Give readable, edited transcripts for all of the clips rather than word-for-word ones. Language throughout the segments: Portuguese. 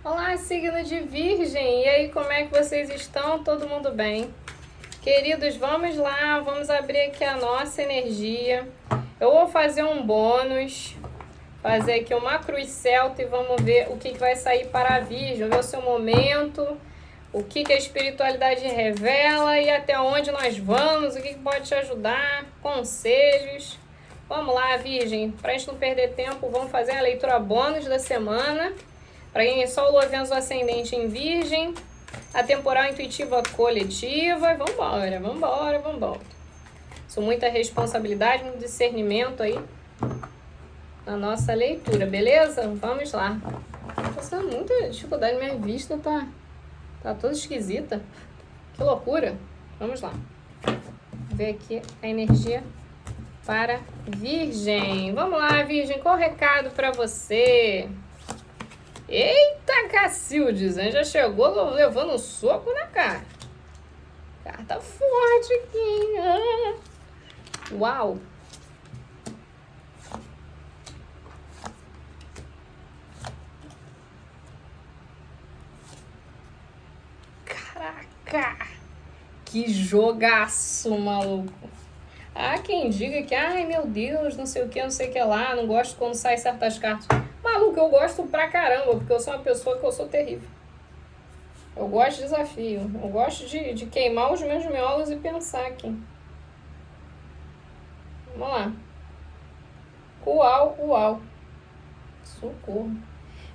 Olá, signo de Virgem! E aí, como é que vocês estão? Todo mundo bem? Queridos, vamos lá, vamos abrir aqui a nossa energia. Eu vou fazer um bônus, fazer aqui uma cruz celta e vamos ver o que vai sair para a Virgem, ver o seu momento, o que a espiritualidade revela e até onde nós vamos, o que pode te ajudar, conselhos. Vamos lá, Virgem, para a gente não perder tempo, vamos fazer a leitura bônus da semana. Para quem é Sol, Lua, Vênus, Ascendente em Virgem, a temporal intuitiva coletiva. Vambora. Isso, muita responsabilidade, muito discernimento aí na nossa leitura, beleza? Vamos lá. Tô sendo muita dificuldade, minha vista tá toda esquisita. Que loucura. Vamos lá. Vou ver aqui a energia para Virgem. Vamos lá, Virgem, qual o recado para você? Eita, Cacildes, hein? Já chegou levando um soco na cara. Carta forte aqui. Uau. Caraca. Que jogaço, maluco. Há quem diga que, ai meu Deus, não sei o que lá, não gosto quando sai certas cartas. Maluco, eu gosto pra caramba, porque eu sou uma pessoa que eu sou terrível. Eu gosto de desafio. Eu gosto de queimar os meus miolos e pensar aqui. Vamos lá. Uau. Socorro.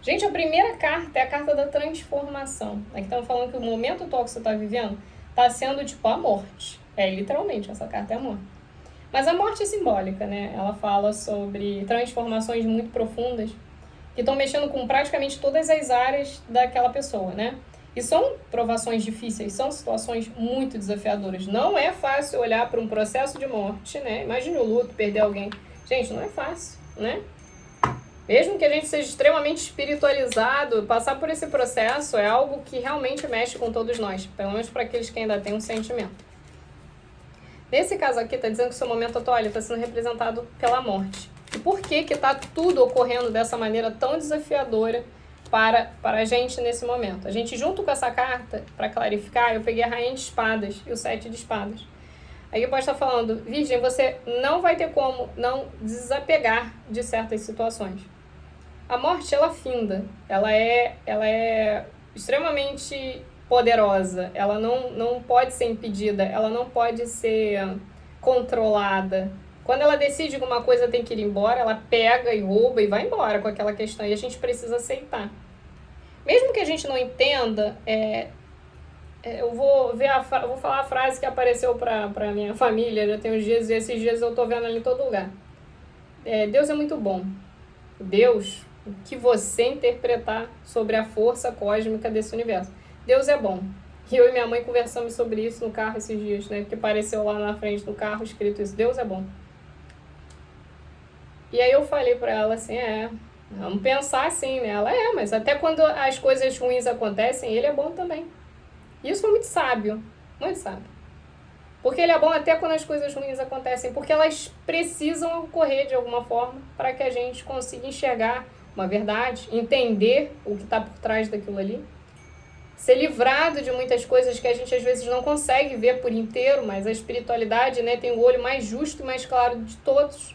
Gente, a primeira carta é a carta da transformação. Aqui estamos falando que o momento atual que você está vivendo está sendo tipo a morte. Literalmente, essa carta é a morte. Mas a morte é simbólica, né? Ela fala sobre transformações muito profundas que estão mexendo com praticamente todas as áreas daquela pessoa, né? E são provações difíceis, são situações muito desafiadoras. Não é fácil olhar para um processo de morte, né? Imagine o luto, perder alguém. Gente, não é fácil, né? Mesmo que a gente seja extremamente espiritualizado, passar por esse processo é algo que realmente mexe com todos nós, pelo menos para aqueles que ainda têm um sentimento. Nesse caso aqui, está dizendo que o seu momento atual está sendo representado pela morte. E por que está tudo ocorrendo dessa maneira tão desafiadora para a gente nesse momento? A gente, junto com essa carta, para clarificar, eu peguei a Rainha de Espadas e o 7 de Espadas. Aí pode estar falando, Virgem, você não vai ter como não desapegar de certas situações. A morte, ela finda, ela é extremamente poderosa, ela não pode ser impedida, ela não pode ser controlada. Quando ela decide que uma coisa tem que ir embora, ela pega e rouba e vai embora com aquela questão, e a gente precisa aceitar. Mesmo que a gente não entenda, eu vou falar a frase que apareceu para minha família, já tem uns dias, e esses dias eu tô vendo ali em todo lugar. Deus é muito bom. Deus, o que você interpretar sobre a força cósmica desse universo. Deus é bom. E eu e minha mãe conversamos sobre isso no carro esses dias, né? Porque apareceu lá na frente do carro escrito isso, Deus é bom. E aí eu falei pra ela assim, vamos pensar assim, né? Ela mas até quando as coisas ruins acontecem, ele é bom também. E isso foi muito sábio, muito sábio. Porque ele é bom até quando as coisas ruins acontecem, porque elas precisam ocorrer de alguma forma para que a gente consiga enxergar uma verdade, entender o que está por trás daquilo ali, ser livrado de muitas coisas que a gente às vezes não consegue ver por inteiro, mas a espiritualidade, né, tem o olho mais justo e mais claro de todos.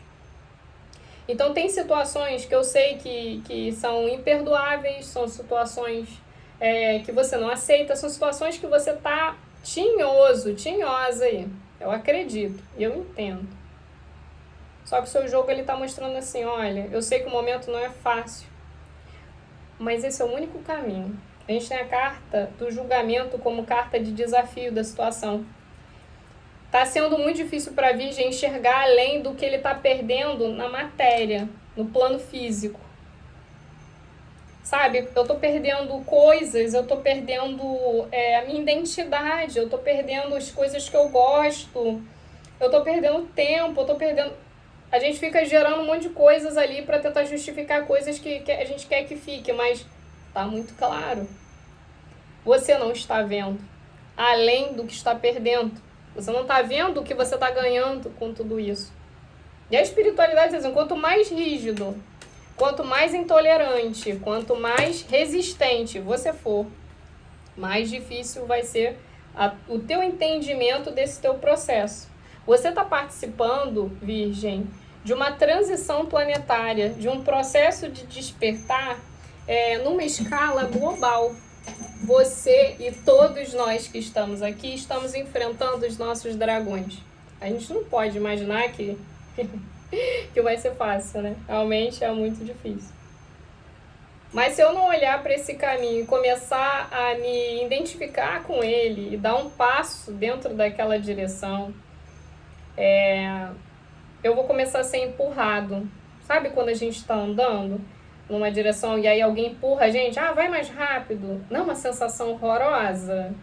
Então tem situações que eu sei que são imperdoáveis, são situações que você não aceita, são situações que você está tinhosa aí. Eu acredito e eu entendo. Só que o seu jogo ele tá mostrando assim, olha, eu sei que o momento não é fácil, mas esse é o único caminho. A gente tem a carta do julgamento como carta de desafio da situação. Tá sendo muito difícil para a Virgem enxergar além do que ele tá perdendo na matéria, no plano físico. Sabe, eu tô perdendo coisas, eu tô perdendo a minha identidade, eu tô perdendo as coisas que eu gosto, eu tô perdendo tempo, eu tô perdendo... A gente fica gerando um monte de coisas ali para tentar justificar coisas que a gente quer que fique, mas tá muito claro. Você não está vendo além do que está perdendo. Você não está vendo o que você está ganhando com tudo isso. E a espiritualidade, assim, quanto mais rígido, Quanto mais intolerante, quanto mais resistente você for, mais difícil vai ser o teu entendimento desse teu processo. Você está participando, Virgem, de uma transição planetária, de um processo de despertar numa escala global. Você e todos nós que estamos aqui estamos enfrentando os nossos dragões. A gente não pode imaginar que vai ser fácil, né? Realmente é muito difícil. Mas se eu não olhar para esse caminho e começar a me identificar com ele e dar um passo dentro daquela direção, eu vou começar a ser empurrado. Sabe quando a gente está andando numa direção e aí alguém empurra a gente? Ah, vai mais rápido. Não, uma sensação horrorosa.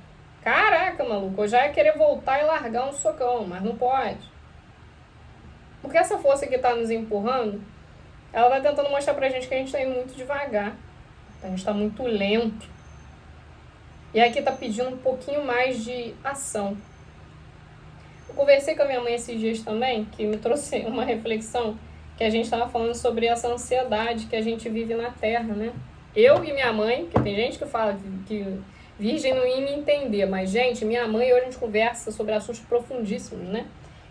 Caraca, maluco, eu já ia querer voltar e largar um socão, mas não pode. Porque essa força que está nos empurrando, ela está tentando mostrar pra gente que a gente está indo muito devagar. A gente está muito lento. E aqui está pedindo um pouquinho mais de ação. Eu conversei com a minha mãe esses dias também, que me trouxe uma reflexão, que a gente estava falando sobre essa ansiedade que a gente vive na Terra, né? Eu e minha mãe, que tem gente que fala que virgem não ia me entender, mas, gente, minha mãe e eu a gente conversa sobre assuntos profundíssimos, né?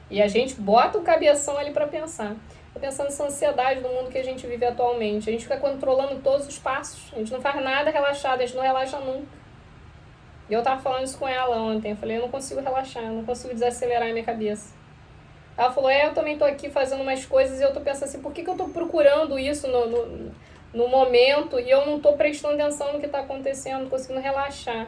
E a gente bota o cabeção ali para pensar. Tô pensando nessa ansiedade do mundo que a gente vive atualmente. A gente fica controlando todos os passos. A gente não faz nada relaxado, a gente não relaxa nunca. E eu tava falando isso com ela ontem. Eu falei, eu não consigo relaxar, eu não consigo desacelerar a minha cabeça. Ela falou, eu também tô aqui fazendo umas coisas e eu tô pensando assim, por que eu tô procurando isso no momento e eu não tô prestando atenção no que tá acontecendo, não conseguindo relaxar.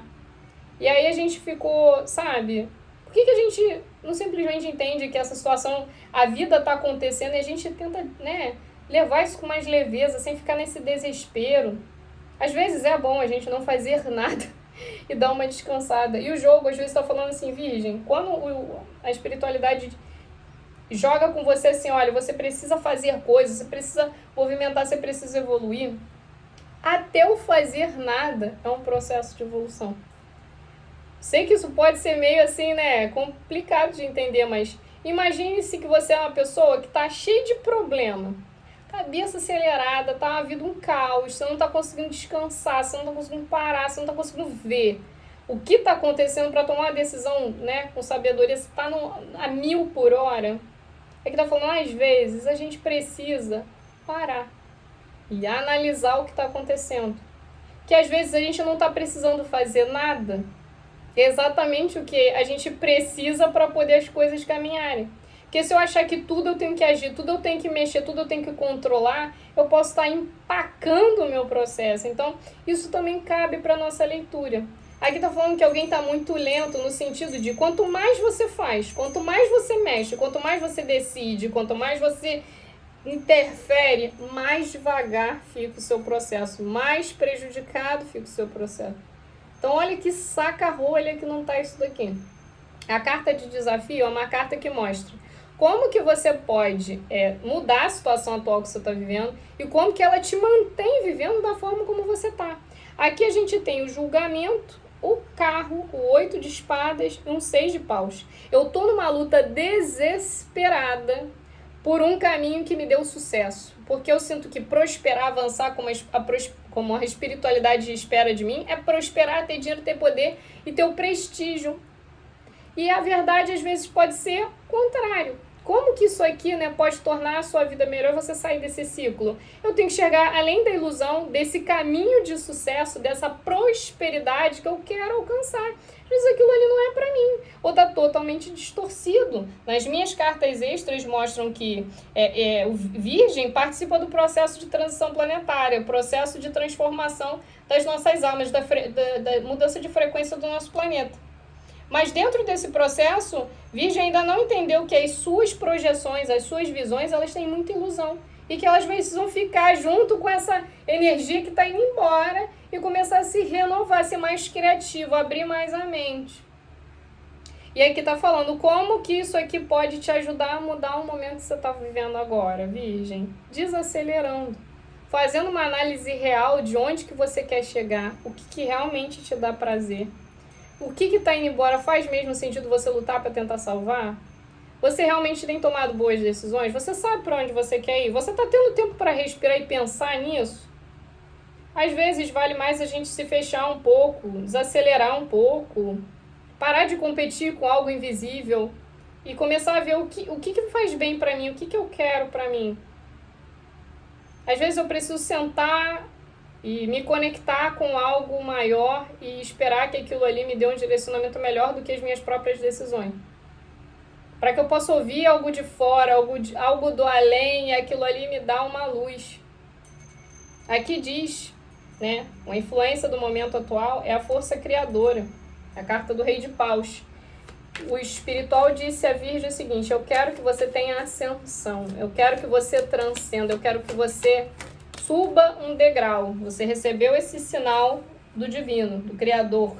E aí a gente ficou, sabe, por que a gente não simplesmente entende que essa situação, a vida tá acontecendo e a gente tenta, né, levar isso com mais leveza, sem ficar nesse desespero. Às vezes é bom a gente não fazer nada e dar uma descansada. E o jogo, às vezes, tá falando assim, virgem, quando a espiritualidade joga com você assim, olha, você precisa fazer coisas, você precisa movimentar, você precisa evoluir. Até o fazer nada é um processo de evolução. Sei que isso pode ser meio assim, né, complicado de entender, mas imagine-se que você é uma pessoa que tá cheia de problema, cabeça acelerada, tá uma vida um caos, você não tá conseguindo descansar, você não tá conseguindo parar, você não tá conseguindo ver o que tá acontecendo para tomar uma decisão, né, com sabedoria, você tá a 1000 por hora. É que tá falando, às vezes a gente precisa parar e analisar o que tá acontecendo. Que às vezes a gente não tá precisando fazer nada, exatamente o que a gente precisa para poder as coisas caminharem. Porque se eu achar que tudo eu tenho que agir, tudo eu tenho que mexer, tudo eu tenho que controlar, eu posso estar empacando o meu processo. Então, isso também cabe para nossa leitura. Aqui tá falando que alguém está muito lento no sentido de quanto mais você faz, quanto mais você mexe, quanto mais você decide, quanto mais você interfere, mais devagar fica o seu processo, mais prejudicado fica o seu processo. Então olha que saca-rolha que não tá isso daqui. A carta de desafio é uma carta que mostra como que você pode mudar a situação atual que você está vivendo e como que ela te mantém vivendo da forma como você tá. Aqui a gente tem o julgamento, o carro, o 8 de espadas e um 6 de paus. Eu tô numa luta desesperada por um caminho que me deu sucesso. Porque eu sinto que prosperar, avançar como a espiritualidade espera de mim, é prosperar, ter dinheiro, ter poder e ter o prestígio. E a verdade, às vezes, pode ser o contrário. Como que isso aqui, né, pode tornar a sua vida melhor, você sair desse ciclo? Eu tenho que chegar além da ilusão, desse caminho de sucesso, dessa prosperidade que eu quero alcançar. Às vezes aquilo ali não é pra mim, ou tá totalmente distorcido. Nas minhas cartas extras mostram que o Virgem participa do processo de transição planetária, processo de transformação das nossas almas, da mudança de frequência do nosso planeta. Mas dentro desse processo, Virgem ainda não entendeu que as suas projeções, as suas visões, elas têm muita ilusão. E que elas precisam ficar junto com essa energia que está indo embora e começar a se renovar, ser mais criativo, abrir mais a mente. E aqui está falando como que isso aqui pode te ajudar a mudar o momento que você está vivendo agora, Virgem. Desacelerando. Fazendo uma análise real de onde que você quer chegar, o que realmente te dá prazer. O que está indo embora faz mesmo sentido você lutar para tentar salvar? Você realmente tem tomado boas decisões? Você sabe para onde você quer ir? Você está tendo tempo para respirar e pensar nisso? Às vezes vale mais a gente se fechar um pouco, desacelerar um pouco, parar de competir com algo invisível e começar a ver o que faz bem para mim, o que eu quero para mim. Às vezes eu preciso sentar e me conectar com algo maior e esperar que aquilo ali me dê um direcionamento melhor do que as minhas próprias decisões. Para que eu possa ouvir algo de fora, algo do além, e aquilo ali me dá uma luz. Aqui diz, né, a influência do momento atual é a força criadora, a carta do Rei de Paus. O espiritual disse à Virgem o seguinte: eu quero que você tenha ascensão, eu quero que você transcenda, eu quero que você suba um degrau. Você recebeu esse sinal do divino, do Criador.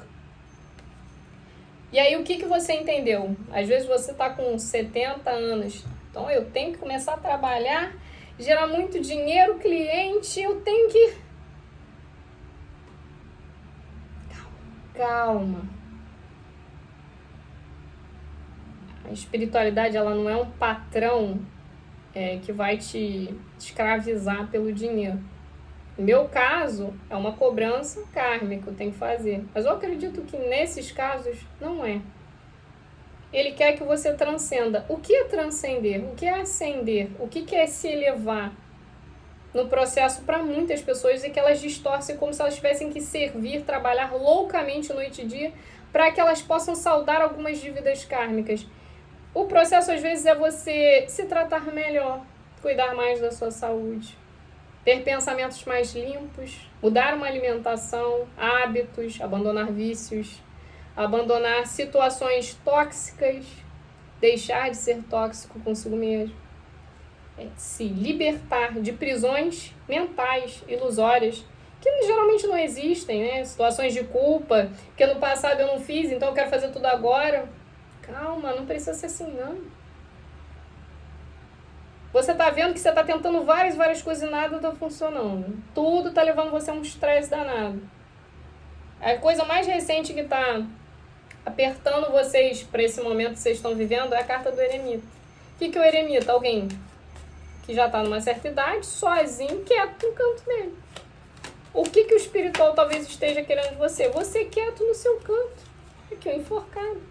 E aí o que você entendeu? Às vezes você está com 70 anos, então eu tenho que começar a trabalhar, gerar muito dinheiro, cliente, eu tenho que... Calma. A espiritualidade, ela não é um patrão que vai te escravizar pelo dinheiro. No meu caso, é uma cobrança kármica que eu tenho que fazer. Mas eu acredito que nesses casos, não é. Ele quer que você transcenda. O que é transcender? O que é ascender? O que é se elevar? No processo, para muitas pessoas, é que elas distorcem como se elas tivessem que servir, trabalhar loucamente noite e dia, para que elas possam saldar algumas dívidas kármicas. O processo, às vezes, é você se tratar melhor, cuidar mais da sua saúde, ter pensamentos mais limpos, mudar uma alimentação, hábitos, abandonar vícios, abandonar situações tóxicas, deixar de ser tóxico consigo mesmo, se libertar de prisões mentais, ilusórias, que geralmente não existem, né? Situações de culpa, que no passado eu não fiz, então eu quero fazer tudo agora. Calma, não precisa ser assim, não. Você tá vendo que você tá tentando várias coisas e nada tá funcionando. Tudo tá levando você a um estresse danado. A coisa mais recente que tá apertando vocês para esse momento que vocês estão vivendo é a carta do eremita. O que é o eremita? Alguém que já tá numa certa idade, sozinho, quieto no canto dele. O que o espiritual talvez esteja querendo de você? Você quieto no seu canto. Aqui, enforcado.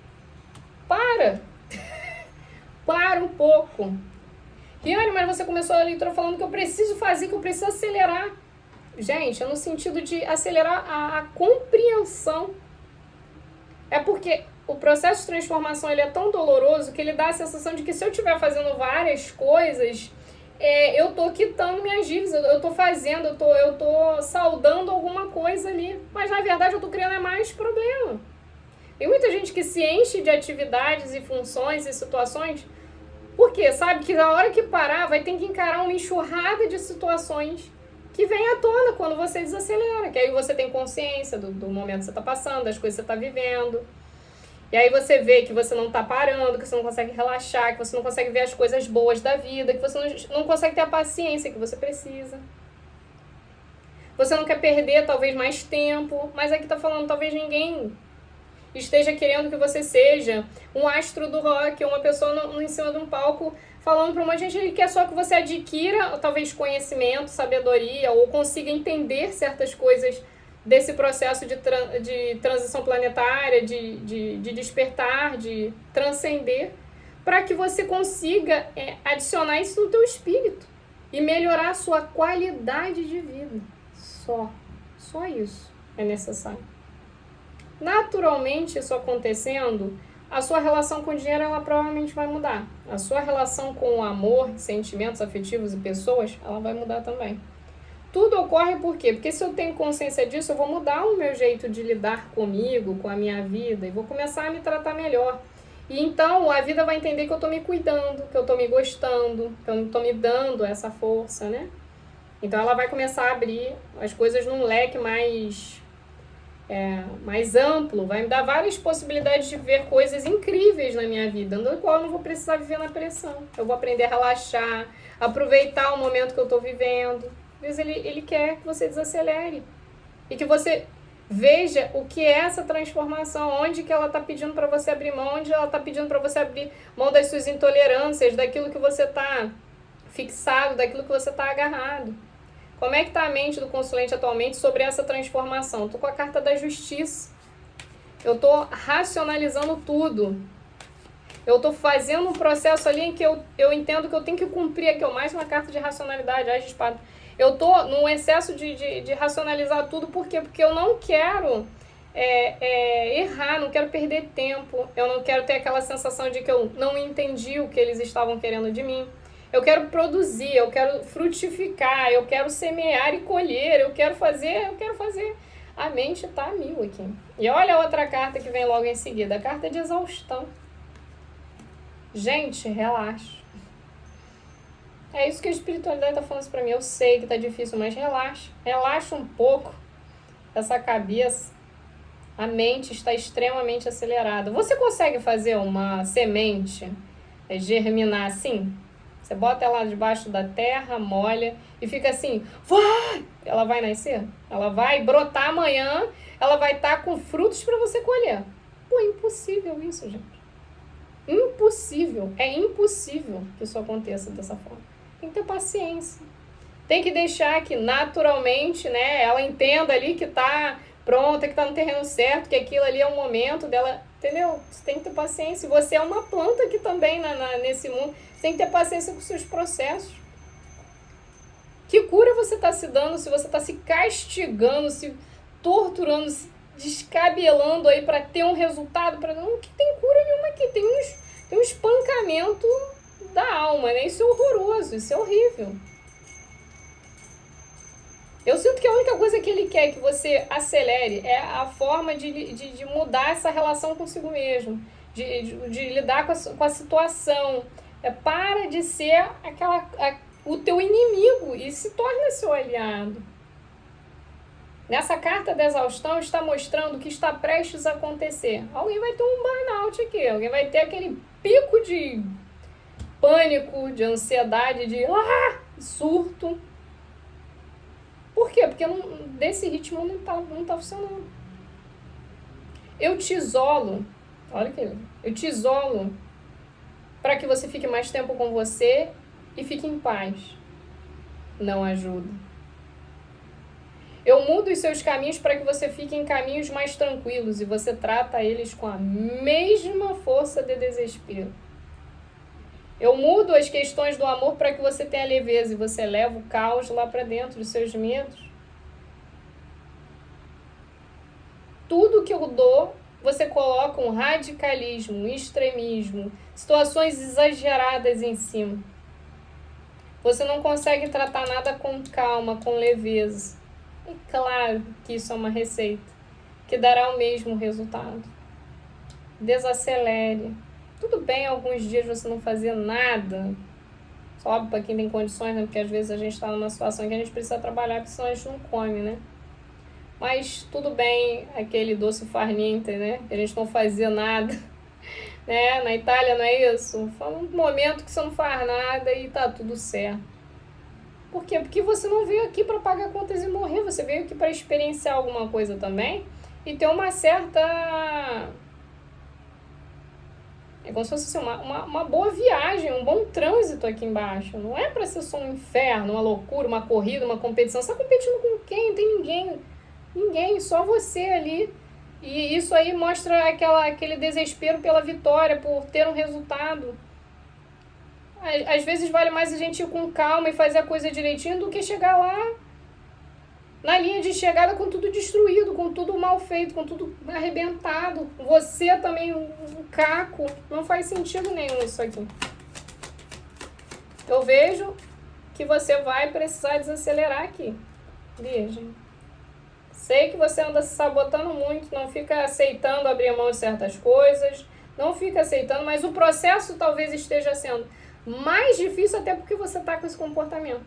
Para! Para um pouco. Riane, mas você começou a leitura falando que eu preciso fazer, que eu preciso acelerar. Gente, é no sentido de acelerar a compreensão. É porque o processo de transformação ele é tão doloroso que ele dá a sensação de que se eu estiver fazendo várias coisas, eu tô quitando minhas dívidas, eu tô fazendo, eu tô saldando alguma coisa ali. Mas na verdade eu tô criando mais problema. Tem muita gente que se enche de atividades e funções e situações, porque sabe que na hora que parar vai ter que encarar uma enxurrada de situações que vem à tona quando você desacelera, que aí você tem consciência do momento que você está passando, das coisas que você está vivendo. E aí você vê que você não está parando, que você não consegue relaxar, que você não consegue ver as coisas boas da vida, que você não consegue ter a paciência que você precisa. Você não quer perder talvez mais tempo, mas aqui está falando talvez ninguém esteja querendo que você seja um astro do rock, ou uma pessoa em cima de um palco falando para um monte de gente. Ele quer só que você adquira talvez conhecimento, sabedoria, ou consiga entender certas coisas desse processo de transição planetária, de despertar, de transcender, para que você consiga adicionar isso no teu espírito e melhorar a sua qualidade de vida. Só isso é necessário. Naturalmente, isso acontecendo, a sua relação com o dinheiro ela provavelmente vai mudar. A sua relação com o amor, sentimentos afetivos e pessoas, ela vai mudar também. Tudo ocorre por quê? Porque se eu tenho consciência disso, eu vou mudar o meu jeito de lidar comigo, com a minha vida, e vou começar a me tratar melhor. E então a vida vai entender que eu estou me cuidando, que eu estou me gostando, que eu estou me dando essa força, né? Então ela vai começar a abrir as coisas num leque mais amplo, vai me dar várias possibilidades de ver coisas incríveis na minha vida, no qual eu não vou precisar viver na pressão. Eu vou aprender a relaxar, aproveitar o momento que eu estou vivendo. Às vezes ele quer que você desacelere e que você Veja o que é essa transformação, onde que ela está pedindo para você abrir mão, onde ela está pedindo para você abrir mão das suas intolerâncias, daquilo que você está fixado, daquilo que você está agarrado. Como é que está a mente do consulente atualmente sobre essa transformação? Estou com a carta da justiça. Eu estou racionalizando tudo. Eu estou fazendo um processo ali em que eu entendo que eu tenho que cumprir aqui, mais uma carta de racionalidade, as de espada. Eu estou num excesso de racionalizar tudo, por quê? Porque eu não quero errar, não quero perder tempo, eu não quero ter aquela sensação de que eu não entendi o que eles estavam querendo de mim. Eu quero produzir, eu quero frutificar, eu quero semear e colher, eu quero fazer. A mente está a mil aqui. E olha a outra carta que vem logo em seguida, a carta de exaustão. Gente, relaxa. É isso que a espiritualidade está falando para mim. Eu sei que está difícil, mas relaxa. Relaxa um pouco essa cabeça. A mente está extremamente acelerada. Você consegue fazer uma semente germinar assim? Você bota ela debaixo da terra, molha e fica assim, vai! Ela vai nascer? Ela vai brotar amanhã, ela vai estar com frutos para você colher. Pô, impossível isso, gente. Impossível. É impossível que isso aconteça dessa forma. Tem que ter paciência. Tem que deixar que naturalmente, né, ela entenda ali que tá pronta, que tá no terreno certo, que aquilo ali é um momento dela, entendeu? Você tem que ter paciência. Você é uma planta aqui também nesse mundo. Você tem que ter paciência com os seus processos. Que cura você está se dando se você está se castigando, se torturando, se descabelando aí para ter um resultado? Não que tem cura nenhuma aqui. Tem um espancamento da alma, né? Isso é horroroso, isso é horrível. Eu sinto que a única coisa que ele quer que você acelere é a forma de mudar essa relação consigo mesmo, de lidar com a situação. Para de ser o teu inimigo e se torna seu aliado. Nessa carta da exaustão está mostrando o que está prestes a acontecer. Alguém vai ter um burnout aqui, alguém vai ter aquele pico de pânico, de ansiedade, de surto. Por quê? Porque desse ritmo não tá funcionando. Eu te isolo, olha que eu te isolo para que você fique mais tempo com você e fique em paz. Não ajuda. Eu mudo os seus caminhos para que você fique em caminhos mais tranquilos e você trata eles com a mesma força de desespero. Eu mudo as questões do amor para que você tenha leveza e você leva o caos lá para dentro dos seus medos. Tudo que eu dou, você coloca um radicalismo, um extremismo, situações exageradas em cima. Você não consegue tratar nada com calma, com leveza. É claro que isso é uma receita que dará o mesmo resultado. Desacelere. Tudo bem alguns dias você não fazer nada. Só para quem tem condições, né? Porque às vezes a gente está numa situação em que a gente precisa trabalhar, porque senão a gente não come, né? Mas tudo bem aquele doce far niente, né? Que a gente não fazia nada. Né? Na Itália não é isso? Foi um momento que você não faz nada e tá tudo certo. Por quê? Porque você não veio aqui para pagar contas e morrer. Você veio aqui para experienciar alguma coisa também e ter uma certa... É como se fosse assim, uma boa viagem, um bom trânsito aqui embaixo. Não é para ser só um inferno, uma loucura, uma corrida, uma competição. Você está competindo com quem? Não tem ninguém. Ninguém, só você ali. E isso aí mostra aquele desespero pela vitória, por ter um resultado. Às vezes vale mais a gente ir com calma e fazer a coisa direitinho do que chegar lá na linha de chegada com tudo destruído, com tudo mal feito, com tudo arrebentado. Você também, um caco. Não faz sentido nenhum isso aqui. Eu vejo que você vai precisar desacelerar aqui, Virgem. Sei que você anda se sabotando muito, não fica aceitando abrir mão de certas coisas, não fica aceitando, mas o processo talvez esteja sendo mais difícil até porque você está com esse comportamento.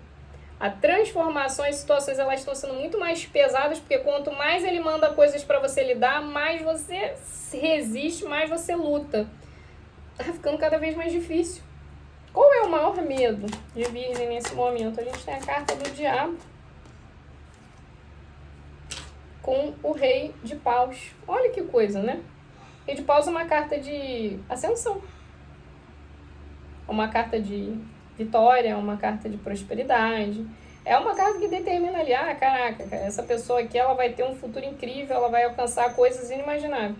A transformação e situações elas estão sendo muito mais pesadas, porque quanto mais ele manda coisas para você lidar, mais você resiste, mais você luta. Tá ficando cada vez mais difícil. Qual é o maior medo de Virgem nesse momento? A gente tem a carta do Diabo. com o Rei de Paus. Olha que coisa, né? O Rei de Paus é uma carta de ascensão. É uma carta de vitória, é uma carta de prosperidade. É uma carta que determina ali, caraca, essa pessoa aqui ela vai ter um futuro incrível, ela vai alcançar coisas inimagináveis.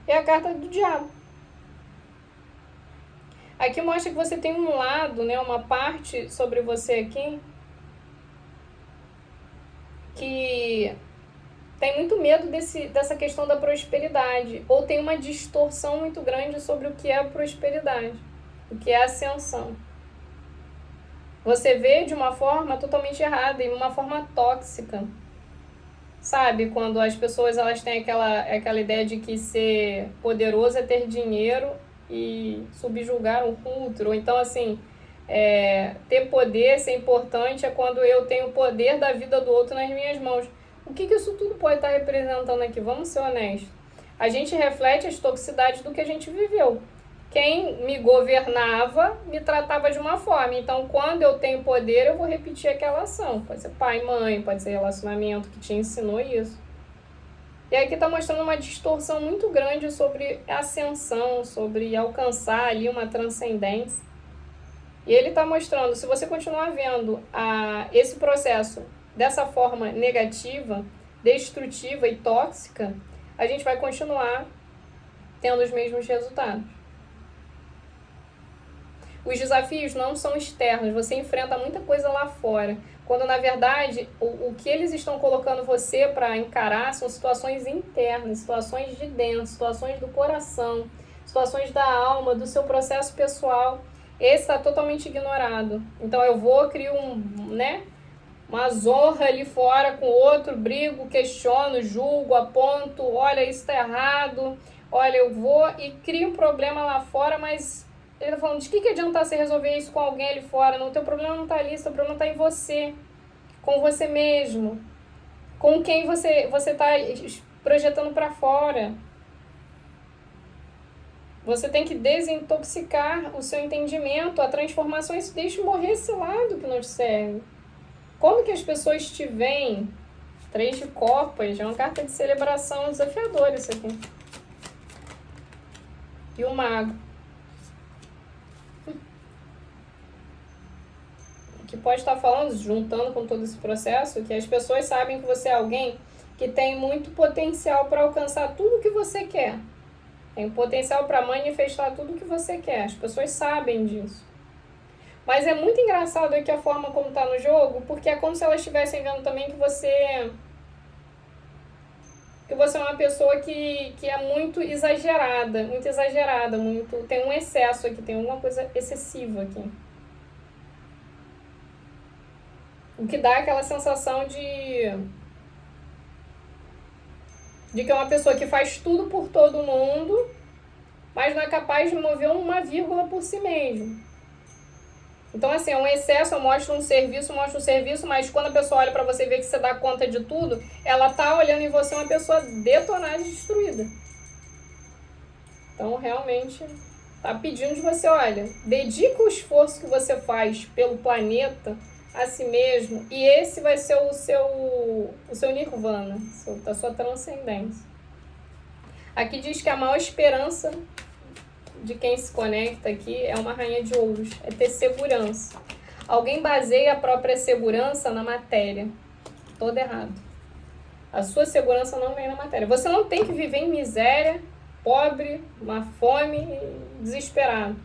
É a carta do diabo. Aqui mostra que você tem um lado, né, uma parte sobre você aqui que tem muito medo dessa questão da prosperidade, ou tem uma distorção muito grande sobre o que é a prosperidade, o que é a ascensão. Você vê de uma forma totalmente errada, e uma forma tóxica. Sabe, quando as pessoas elas têm aquela ideia de que ser poderoso é ter dinheiro e subjugar um outro. Ou então, assim, ter poder, ser importante, é quando eu tenho o poder da vida do outro nas minhas mãos. O que isso tudo pode estar representando aqui? Vamos ser honestos. A gente reflete as toxicidades do que a gente viveu. Quem me governava me tratava de uma forma. Então, quando eu tenho poder, eu vou repetir aquela ação. Pode ser pai, mãe, pode ser relacionamento que te ensinou isso. E aqui está mostrando uma distorção muito grande sobre ascensão, sobre alcançar ali uma transcendência. E ele está mostrando, se você continuar vendo esse processo dessa forma negativa, destrutiva e tóxica, a gente vai continuar tendo os mesmos resultados. Os desafios não são externos, você enfrenta muita coisa lá fora, quando na verdade o que eles estão colocando você para encarar são situações internas, situações de dentro, situações do coração, situações da alma, do seu processo pessoal. Esse está totalmente ignorado. Então eu crio uma zorra ali fora com o outro, brigo, questiono, julgo, aponto, olha, isso está errado, olha, eu vou e crio um problema lá fora, mas ele está falando, de que adianta você resolver isso com alguém ali fora? Não, o teu problema não está ali, o teu problema está em você, com você mesmo, com quem você está projetando para fora. Você tem que desintoxicar o seu entendimento, a transformação, isso deixa morrer esse lado que não te serve. Como que as pessoas te veem? 3 de copas, é uma carta de celebração desafiadora isso aqui. E o mago. Que pode estar falando, juntando com todo esse processo, que as pessoas sabem que você é alguém que tem muito potencial para alcançar tudo que você quer. Tem potencial para manifestar tudo que você quer. As pessoas sabem disso. Mas é muito engraçado aqui a forma como está no jogo, porque é como se elas estivessem vendo também que você é uma pessoa que é muito exagerada, tem um excesso aqui, tem alguma coisa excessiva aqui. O que dá aquela sensação de que é uma pessoa que faz tudo por todo mundo, mas não é capaz de mover uma vírgula por si mesmo. Então, assim, é um excesso, eu mostro um serviço, mas quando a pessoa olha pra você e vê que você dá conta de tudo, ela tá olhando em você uma pessoa detonada e destruída. Então, realmente, tá pedindo de você, olha, dedica o esforço que você faz pelo planeta a si mesmo, e esse vai ser o seu nirvana, a sua transcendência. Aqui diz que a maior esperança de quem se conecta aqui é uma rainha de ouros, é ter segurança. Alguém baseia a própria segurança na matéria. Todo errado. A sua segurança não vem na matéria. Você não tem que viver em miséria, pobre, uma fome e desesperado.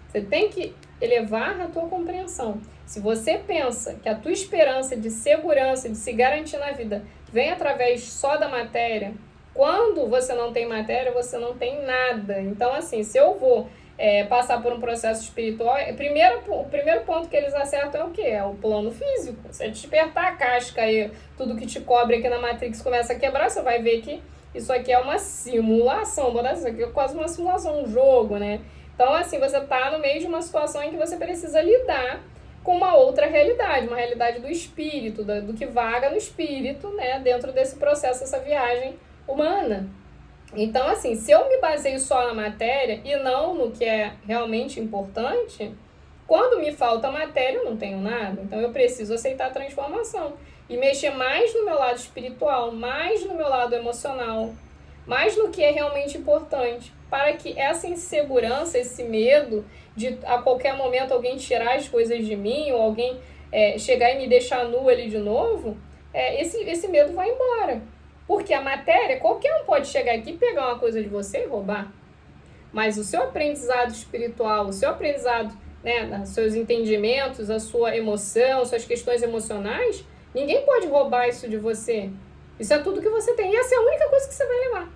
Você tem que elevar a tua compreensão. Se você pensa que a tua esperança de segurança, de se garantir na vida, vem através só da matéria, quando você não tem matéria, você não tem nada. Então, assim, se eu vou passar por um processo espiritual, o primeiro ponto que eles acertam é o quê? É o plano físico. Você despertar a casca e tudo que te cobre aqui na Matrix começa a quebrar, você vai ver que isso aqui é uma simulação. Isso aqui é quase uma simulação, um jogo, né? Então, assim, você está no meio de uma situação em que você precisa lidar com uma outra realidade, uma realidade do espírito, do que vaga no espírito, né? Dentro desse processo, essa viagem humana. Então, assim, se eu me baseio só na matéria e não no que é realmente importante, quando me falta matéria, eu não tenho nada. Então, eu preciso aceitar a transformação. e mexer mais no meu lado espiritual, mais no meu lado emocional, mais no que é realmente importante, para que essa insegurança, esse medo de a qualquer momento alguém tirar as coisas de mim, ou alguém chegar e me deixar nua ali de novo, esse medo vai embora. Porque a matéria, qualquer um pode chegar aqui, pegar uma coisa de você e roubar. Mas o seu aprendizado espiritual, o seu aprendizado, né, seus entendimentos, a sua emoção, suas questões emocionais, ninguém pode roubar isso de você. Isso é tudo que você tem. E essa é a única coisa que você vai levar.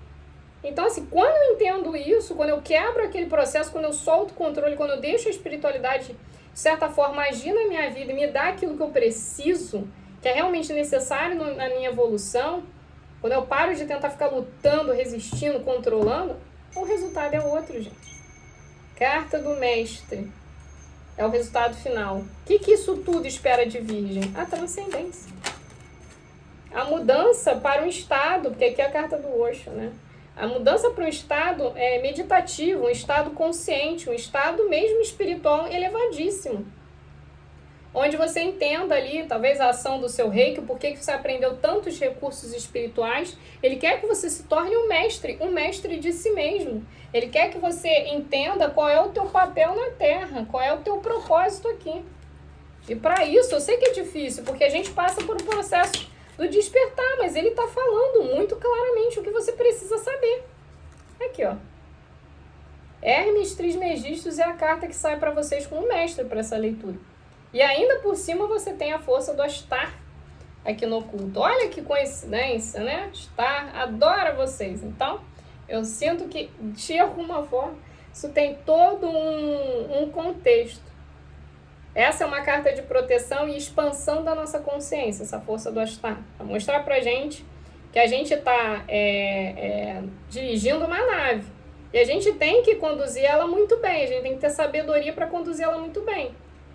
Então, assim, quando eu entendo isso, quando eu quebro aquele processo, quando eu solto o controle, quando eu deixo a espiritualidade, de certa forma, agir na minha vida e me dar aquilo que eu preciso, que é realmente necessário na minha evolução, quando eu paro de tentar ficar lutando, resistindo, controlando, o resultado é outro, gente. Carta do Mestre. É o resultado final. O que isso tudo espera de Virgem? A transcendência. A mudança para um estado, porque aqui é a carta do Osho, né? A mudança para um estado meditativo, um estado consciente, um estado mesmo espiritual elevadíssimo. Onde você entenda ali, talvez, a ação do seu reiki, por que você aprendeu tantos recursos espirituais. Ele quer que você se torne um mestre de si mesmo. Ele quer que você entenda qual é o teu papel na Terra, qual é o teu propósito aqui. E para isso, eu sei que é difícil, porque a gente passa por um processo do despertar, mas ele está falando muito claramente o que você precisa saber. Aqui, ó. Hermes Trismegistus é a carta que sai para vocês como mestre para essa leitura. E ainda por cima você tem a força do Astar aqui no oculto. Olha que coincidência, né? Astar adora vocês. Então, eu sinto que, de alguma forma, isso tem todo um contexto. Essa é uma carta de proteção e expansão da nossa consciência, essa força do Astar. Para mostrar pra gente que a gente está dirigindo uma nave. E a gente tem que conduzir ela muito bem. A gente tem que ter sabedoria para conduzir ela muito bem.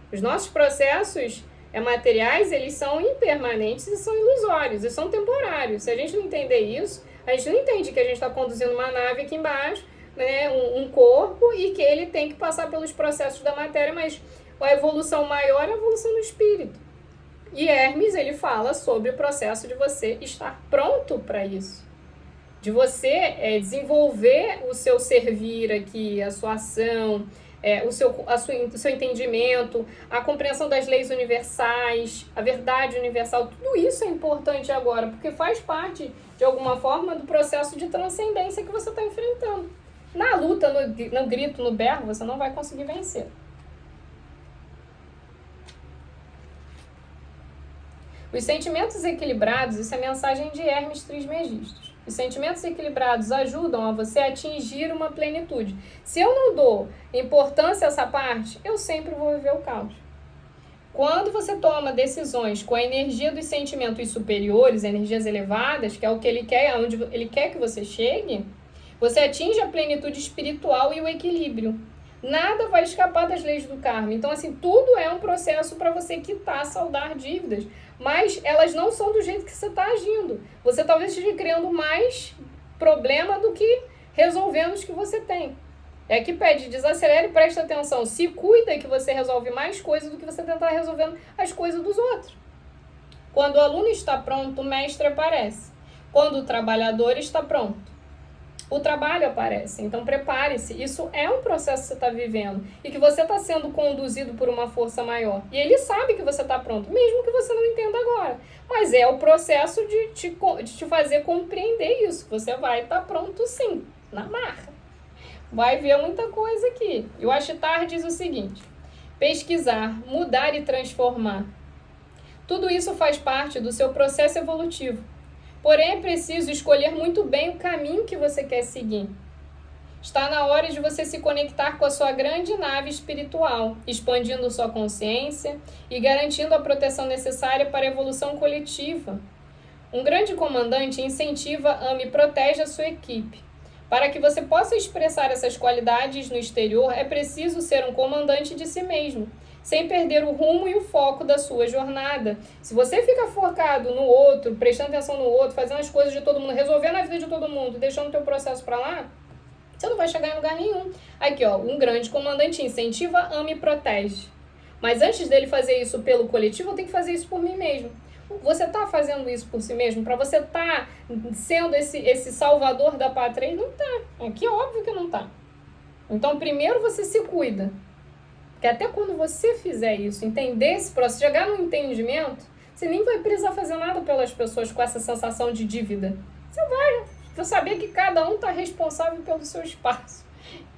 Os nossos processos materiais, eles são impermanentes e são ilusórios, e são temporários. Se a gente não entender isso, a gente não entende que a gente está conduzindo uma nave aqui embaixo, né, um corpo, e que ele tem que passar pelos processos da matéria, mas a evolução maior é a evolução do espírito. E Hermes, ele fala sobre o processo de você estar pronto para isso. De você desenvolver o seu servir aqui, a sua ação, o seu entendimento, a compreensão das leis universais, a verdade universal. Tudo isso é importante agora, porque faz parte, de alguma forma, do processo de transcendência que você está enfrentando. Na luta, no grito, no berro, você não vai conseguir vencer. Os sentimentos equilibrados, isso é mensagem de Hermes Trismegistus. Os sentimentos equilibrados ajudam a você a atingir uma plenitude. Se eu não dou importância a essa parte, eu sempre vou viver o caos. Quando você toma decisões com a energia dos sentimentos superiores, energias elevadas, que é o que ele quer, aonde ele quer que você chegue, você atinge a plenitude espiritual e o equilíbrio. Nada vai escapar das leis do karma. Então, assim, tudo é um processo para você quitar, saldar dívidas. Mas elas não são do jeito que você está agindo. Você talvez esteja criando mais problema do que resolvendo os que você tem. É que pede, desacelere e preste atenção. Se cuida que você resolve mais coisas do que você tentar resolvendo as coisas dos outros. Quando o aluno está pronto, o mestre aparece. Quando o trabalhador está pronto, o trabalho aparece. Então prepare-se. Isso é um processo que você está vivendo e que você está sendo conduzido por uma força maior. E ele sabe que você está pronto, mesmo que você não entenda agora. Mas é o processo de te fazer compreender isso. Você vai estar pronto sim, na marra. Vai ver muita coisa aqui. E o Astar diz o seguinte: pesquisar, mudar e transformar. Tudo isso faz parte do seu processo evolutivo. Porém, é preciso escolher muito bem o caminho que você quer seguir. Está na hora de você se conectar com a sua grande nave espiritual, expandindo sua consciência e garantindo a proteção necessária para a evolução coletiva. Um grande comandante incentiva, ama e protege a sua equipe. Para que você possa expressar essas qualidades no exterior, é preciso ser um comandante de si mesmo, sem perder o rumo e o foco da sua jornada. Se você fica focado no outro, prestando atenção no outro, fazendo as coisas de todo mundo, resolvendo a vida de todo mundo, deixando o teu processo para lá, você não vai chegar em lugar nenhum. Aqui, ó, um grande comandante incentiva, ama e protege. Mas antes dele fazer isso pelo coletivo, eu tenho que fazer isso por mim mesmo. Você está fazendo isso por si mesmo? Para você estar sendo esse salvador da pátria? Não está. Aqui é óbvio que não está. Então, primeiro você se cuida. Porque até quando você fizer isso, entender esse processo, chegar no entendimento, você nem vai precisar fazer nada pelas pessoas com essa sensação de dívida. Você vai saber que cada um está responsável pelo seu espaço.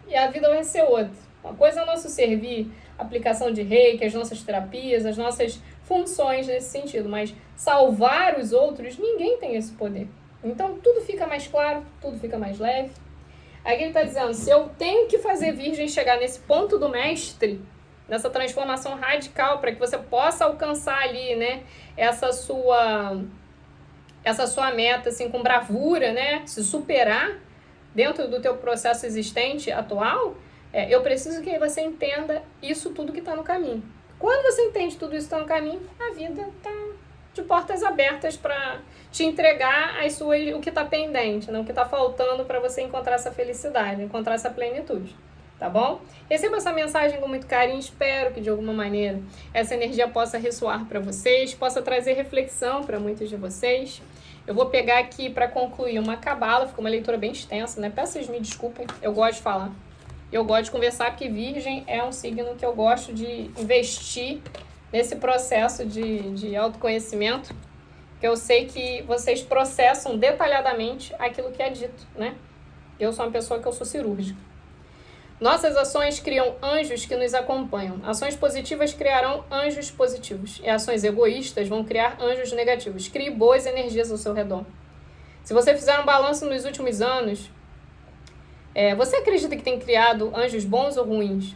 E a vida vai ser outra. Uma coisa é o nosso servir, aplicação de reiki, as nossas terapias, as nossas funções nesse sentido. Mas salvar os outros, ninguém tem esse poder. Então tudo fica mais claro, tudo fica mais leve. Aí ele está dizendo, se eu tenho que fazer virgem chegar nesse ponto do mestre, nessa transformação radical, para que você possa alcançar ali, né, essa sua meta, assim, com bravura, né, se superar dentro do teu processo existente atual, eu preciso que você entenda isso tudo que está no caminho. Quando você entende tudo isso que está no caminho, a vida está de portas abertas para te entregar o que está pendente, né? O que está faltando para você encontrar essa felicidade, encontrar essa plenitude. Tá bom? Receba essa mensagem com muito carinho, espero que de alguma maneira essa energia possa ressoar para vocês, possa trazer reflexão para muitos de vocês. Eu vou pegar aqui para concluir uma cabala, ficou uma leitura bem extensa, né? Peço vocês me desculpem, eu gosto de falar. Eu gosto de conversar porque Virgem é um signo que eu gosto de investir nesse processo de autoconhecimento, que eu sei que vocês processam detalhadamente aquilo que é dito, né? Eu sou uma pessoa que eu sou cirúrgica. Nossas ações criam anjos que nos acompanham. Ações positivas criarão anjos positivos. E ações egoístas vão criar anjos negativos. Crie boas energias ao seu redor. Se você fizer um balanço nos últimos anos, você acredita que tem criado anjos bons ou ruins?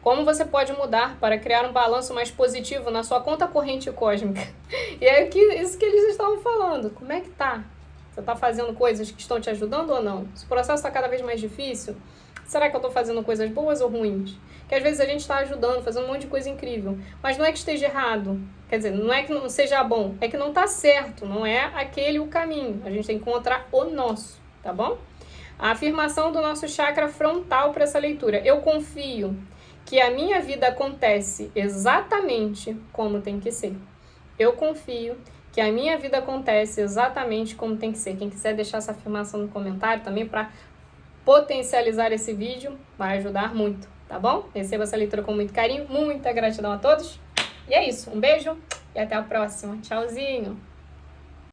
Como você pode mudar para criar um balanço mais positivo na sua conta corrente cósmica? E é isso que eles estavam falando. Como é que tá? Você está fazendo coisas que estão te ajudando ou não? Se o processo está cada vez mais difícil, será que eu estou fazendo coisas boas ou ruins? Que às vezes a gente está ajudando, fazendo um monte de coisa incrível. Mas não é que esteja errado. Quer dizer, não é que não seja bom. É que não está certo. Não é aquele o caminho. A gente tem que encontrar o nosso. Tá bom? A afirmação do nosso chakra frontal para essa leitura. Eu confio que a minha vida acontece exatamente como tem que ser. Eu confio que a minha vida acontece exatamente como tem que ser. Quem quiser deixar essa afirmação no comentário também para potencializar esse vídeo, vai ajudar muito, tá bom? Receba essa leitura com muito carinho, muita gratidão a todos. E é isso, um beijo e até a próxima. Tchauzinho!